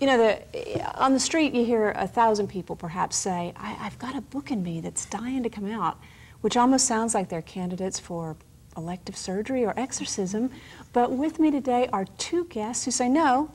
You know, on the street you hear 1,000 people perhaps say, I've got a book in me that's dying to come out, which almost sounds like they're candidates for elective surgery or exorcism. But with me today are two guests who say, no,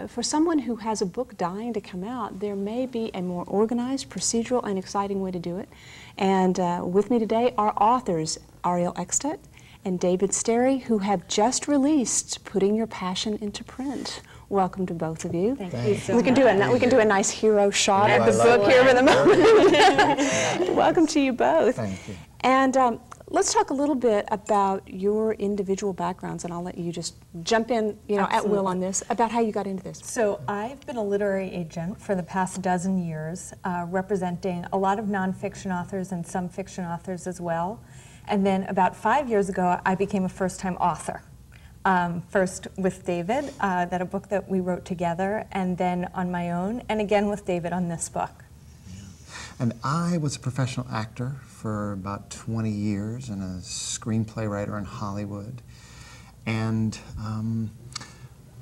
for someone who has a book dying to come out, there may be a more organized, procedural, and exciting way to do it. And with me today are authors Ariel Eckstedt and David Sterry, who have just released Putting Your Passion into Print. Welcome to both of you. Thank you so we can do a nice hero shot of the book here for the moment. Welcome to you both. Thank you. And let's talk a little bit about your individual backgrounds, and I'll let you just jump in, at will on this, about how you got into this. So I've been a literary agent for the past dozen years, representing a lot of nonfiction authors and some fiction authors as well. And then about 5 years ago, I became a first-time author. First with David, that a book that we wrote together, and then on my own, and again with David on this book. And I was a professional actor for about 20 years and a screenplay writer in Hollywood. And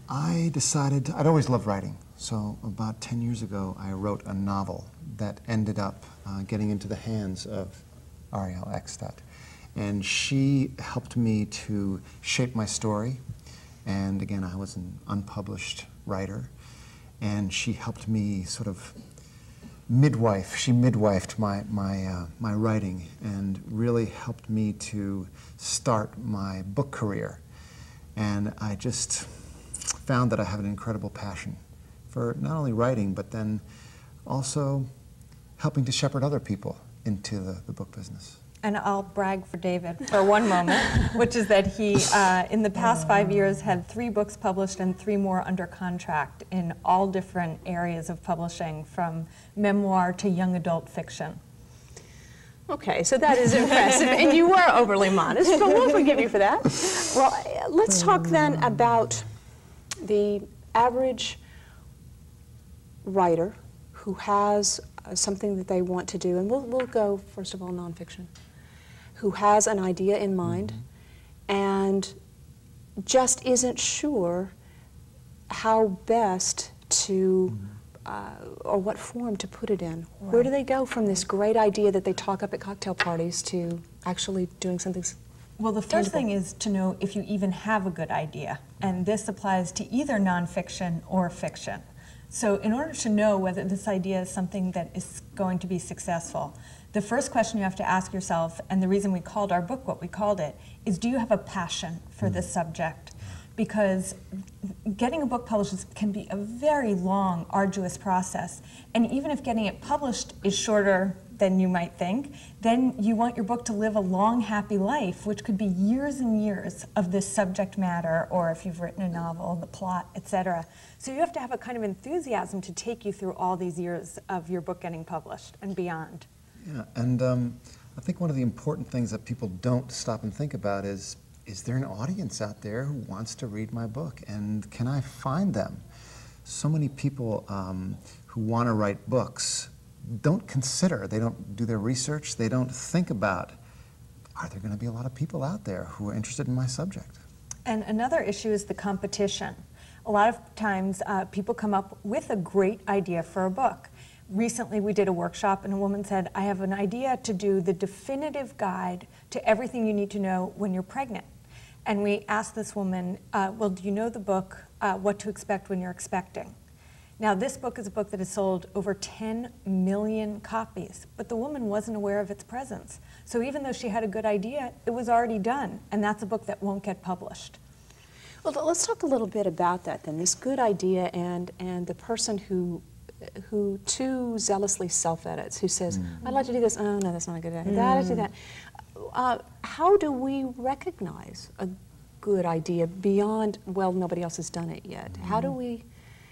I decided, I'd always loved writing. So about 10 years ago, I wrote a novel that ended up getting into the hands of Ariel Eckstedt. And she helped me to shape my story. And again, I was an unpublished writer. And she helped me sort of she midwifed my writing and really helped me to start my book career. And I just found that I have an incredible passion for not only writing, but then also helping to shepherd other people into the book business. And I'll brag for David for one moment, which is that he, in the past 5 years, had 3 books published and 3 more under contract in all different areas of publishing, from memoir to young adult fiction. Okay, so that is impressive, and you were overly modest, but we'll forgive you for that. Well, let's talk then about the average writer who has something that they want to do, and we'll go, first of all, nonfiction, who has an idea in mind and just isn't sure how best to, or what form to put it in. Right. Where do they go from this great idea that they talk up at cocktail parties to actually doing something Well, the first thing is to know if you even have a good idea, and this applies to either nonfiction or fiction. So in order to know whether this idea is something that is going to be successful, the first question you have to ask yourself, and the reason we called our book what we called it, is do you have a passion for this subject? Because getting a book published can be a very long, arduous process. And even if getting it published is shorter than you might think, then you want your book to live a long, happy life, which could be years and years of this subject matter, or if you've written a novel, the plot, etc. So you have to have a kind of enthusiasm to take you through all these years of your book getting published and beyond. Yeah, and I think one of the important things that people don't stop and think about is there an audience out there who wants to read my book, and can I find them? So many people who want to write books don't consider, they don't do their research, they don't think about, are there going to be a lot of people out there who are interested in my subject? And another issue is the competition. A lot of times people come up with a great idea for a book. Recently we did a workshop and a woman said, I have an idea to do the definitive guide to everything you need to know when you're pregnant. And we asked this woman, well, do you know the book, What to Expect When You're Expecting? Now this book is a book that has sold over 10 million copies, but the woman wasn't aware of its presence. So even though she had a good idea, it was already done, and that's a book that won't get published. Well, let's talk a little bit about that then, this good idea and the person who too zealously self-edits, who says, I'd like to do this, oh no, that's not a good idea, I'd like to do that. How do we recognize a good idea beyond, well, nobody else has done it yet? How do we,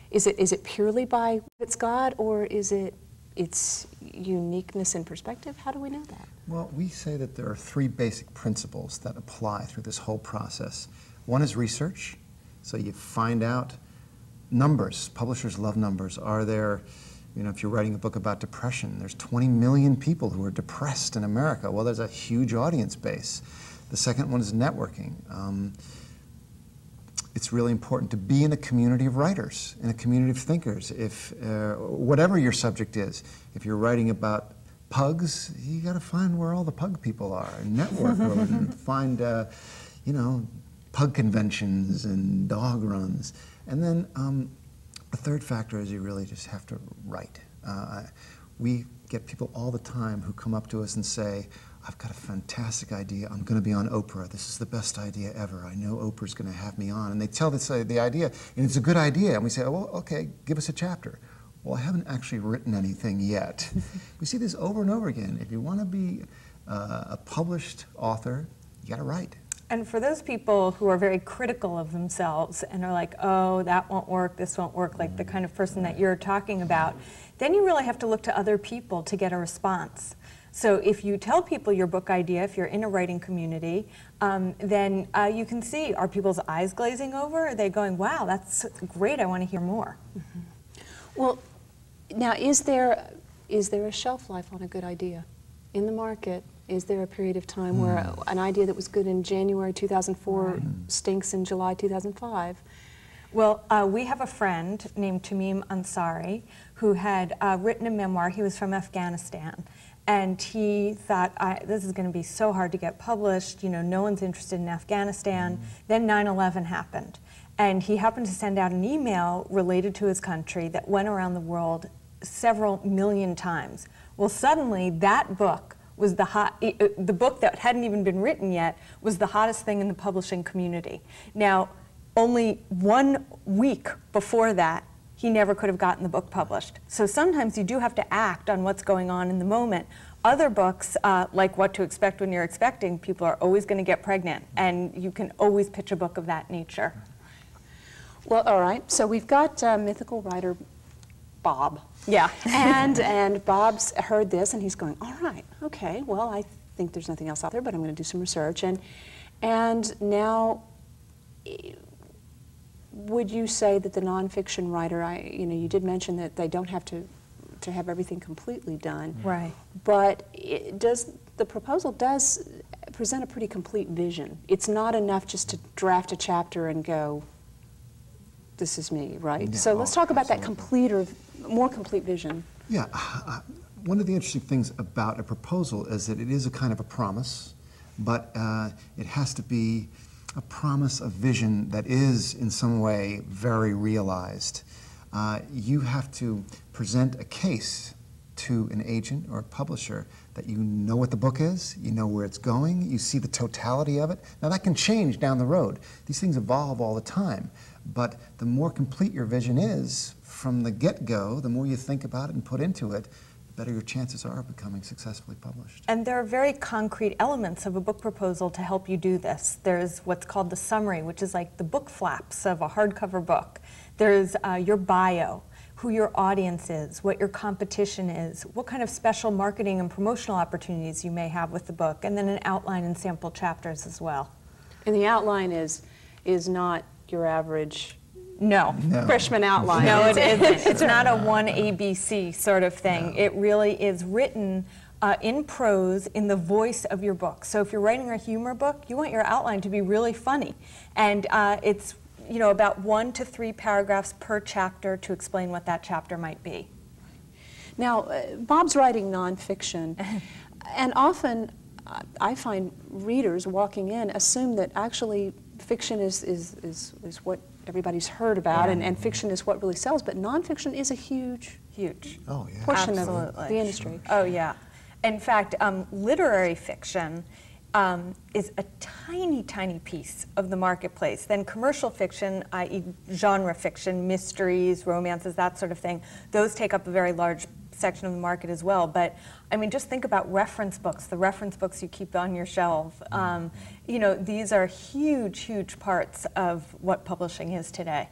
is it purely by its God, or is it its uniqueness and perspective? How do we know that? Well, we say that there are 3 basic principles that apply through this whole process. One is research, so you find out numbers. Publishers love numbers. Are there, if you're writing a book about depression, there's 20 million people who are depressed in America. Well, there's a huge audience base. The second one is networking. it's really important to be in a community of writers, in a community of thinkers. If whatever your subject is, if you're writing about pugs, you got to find where all the pug people are and network and find, you know, pug conventions and dog runs. And then the third factor is you really just have to write. We get people all the time who come up to us and say, I've got a fantastic idea. I'm going to be on Oprah. This is the best idea ever. I know Oprah's going to have me on. And they tell us the idea, and it's a good idea. And we say, oh, well, okay, give us a chapter. Well, I haven't actually written anything yet. We see this over and over again. If you want to be a published author, you got to write. And for those people who are very critical of themselves and are like, oh, that won't work, this won't work, like the kind of person that you're talking about, then you really have to look to other people to get a response. So if you tell people your book idea, if you're in a writing community, then you can see, are people's eyes glazing over? Are they going, wow, that's great, I want to hear more? Mm-hmm. Well, now is there a shelf life on a good idea in the market? Is there a period of time where an idea that was good in January 2004 stinks in July 2005? Well, we have a friend named Tamim Ansari who had written a memoir. He was from Afghanistan. And he thought, this is going to be so hard to get published. You know, no one's interested in Afghanistan. Then 9/11 happened. And he happened to send out an email related to his country that went around the world several million times. Well, suddenly that book was the book that hadn't even been written yet was the hottest thing in the publishing community. Now, only 1 week before that, he never could have gotten the book published. So sometimes you do have to act on what's going on in the moment. Other books, like What to Expect When You're Expecting, people are always going to get pregnant, and you can always pitch a book of that nature. Well, all right. So we've got mythical writer Bob. Yeah. and Bob's heard this, and he's going, all right, okay, well, I think there's nothing else out there, but I'm going to do some research. And now, would you say that the nonfiction writer, you know, you did mention that they don't have to have everything completely done. Right. But the proposal does present a pretty complete vision. It's not enough just to draft a chapter and go, this is me, right? Yeah, so let's talk about that absolutely. more complete vision. Yeah, one of the interesting things about a proposal is that it is a kind of a promise, but it has to be a promise of vision that is in some way very realized. You have to present a case to an agent or a publisher that you know what the book is, you know where it's going, you see the totality of it. Now that can change down the road. These things evolve all the time. But the more complete your vision is from the get-go, the more you think about it and put into it, the better your chances are of becoming successfully published. And there are very concrete elements of a book proposal to help you do this. There's what's called the summary, which is like the book flaps of a hardcover book. There's your bio, who your audience is, what your competition is, what kind of special marketing and promotional opportunities you may have with the book, and then an outline and sample chapters as well. And the outline is not your average No. freshman outline. No, it isn't. It's not a one ABC sort of thing. No. It really is written in prose in the voice of your book. So if you're writing a humor book, you want your outline to be really funny. And it's about 1 to 3 paragraphs per chapter to explain what that chapter might be. Now, Bob's writing nonfiction, and often I find readers walking in assume that actually fiction is what everybody's heard about, and fiction is what really sells, but nonfiction is a huge portion of the industry. Oh, yeah. In fact, literary fiction is a tiny, tiny piece of the marketplace. Then commercial fiction, i.e. genre fiction, mysteries, romances, that sort of thing, those take up a very large section of the market as well. But I mean, just think about reference books, the reference books you keep on your shelf. These are huge, huge parts of what publishing is today.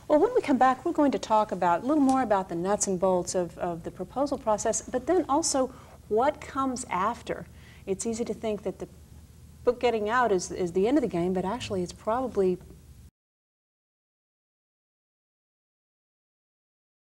Well, when we come back, we're going to talk a little more about the nuts and bolts of the proposal process, but then also what comes after. It's easy to think that the book getting out is the end of the game, but actually it's probably